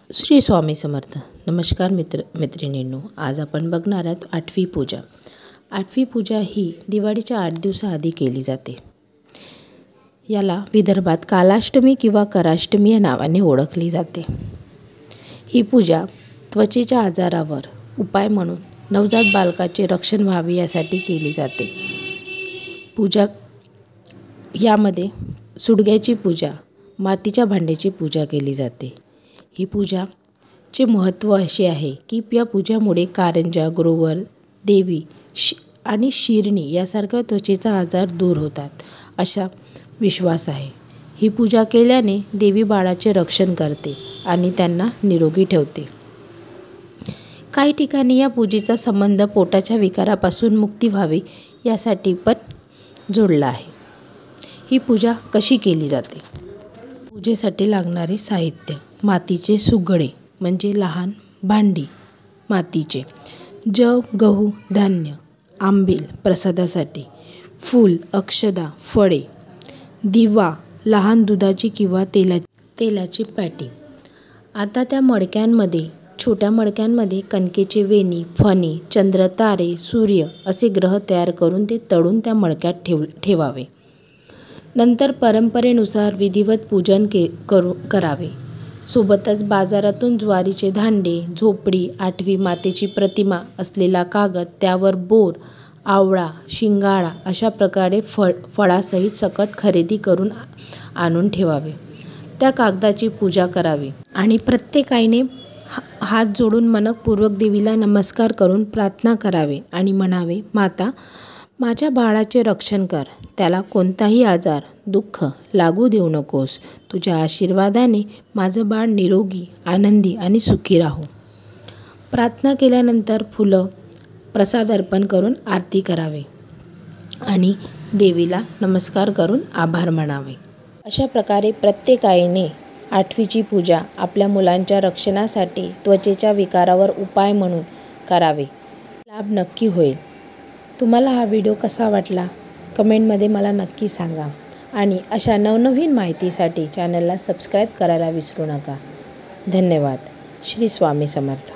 श्री स्वामी समर्थ. नमस्कार मैत्रिणींनो, आज आपण बघणार आहोत आठवी पूजा. आठवी पूजा ही दिवाळीच्या 8 दिवसाआधी केली जाते. याला विदर्भात कालाष्टमी किंवा कराष्टमी या नावाने ओळखली जाते. ही पूजा त्वचेच्या आजारावर उपाय म्हणून नवजात बालकाचे रक्षण व्हावे यासाठी केली जाते. पूजा यामध्ये सुडग्याची पूजा, मातीच्या भांड्याची पूजा केली जाते. ही पूजाचे महत्त्व असे आहे की या पूजामुळे कारंजा, ग्रोवर, देवी आणि शिरणी यासारख्या त्वचेचा आजार दूर होतात असा विश्वास आहे. ही पूजा केल्याने देवी बाळाचे रक्षण करते आणि त्यांना निरोगी ठेवते. काही ठिकाणी या पूजेचा संबंध पोटाच्या विकारापासून मुक्ती व्हावी यासाठी पण जोडला आहे. ही पूजा कशी केली जाते? पूजेसाठी लागणारे साहित्य: मातीचे सुगडे म्हणजे लहान भांडी मातीचे, जव, गहू, धान्य, आंबील प्रसादासाठी, फूल, अक्षदा, फळे, दिवा, लहान दुधाची किंवा तेलाची पाटी. आता त्या मडक्यांमध्ये, छोट्या मडक्यांमध्ये कणकेचे वेणी, फणी, चंद्र, तारे, सूर्य असे ग्रह तयार करून ते तळून त्या मडक्यात ठेवावे. नंतर परंपरेनुसार विधिवत पूजन करावे. सोबतच बाजारातून ज्वारीचे धांडे, झोपडी, 8वी मातेची प्रतिमा असलेला कागद, त्यावर बोर, आवळा, शिंगाळा अशा प्रकारे फळासहित सकट खरेदी करून आणून ठेवावे. त्या कागदाची पूजा करावी आणि प्रत्येक आईने हात जोडून मनपूर्वक देवीला नमस्कार करून प्रार्थना करावी आणि म्हणावे, माता, माझ्या बाळाचे रक्षण कर. त्याला कोणताही आजार, दुःख लागू देऊ नकोस. तुझ्या आशीर्वादाने माझं बाळ निरोगी, आनंदी आणि सुखी राहो. प्रार्थना केल्यानंतर फुलं, प्रसाद अर्पण करून आरती करावे आणि देवीला नमस्कार करून आभार मानावे. अशा प्रकारे प्रत्येक आईने 8वीची पूजा आपल्या मुलांच्या रक्षणासाठी त्वचेच्या विकारावर उपाय म्हणून करावे. लाभ नक्की होईल. तुम्हाला हा व्हिडिओ कसा वाटला? कमेंटमध्ये मला नक्की सांगा आणि अशा नवनवीन माहितीसाठी चॅनलला सबस्क्राईब करायला विसरू नका. धन्यवाद. श्री स्वामी समर्थ.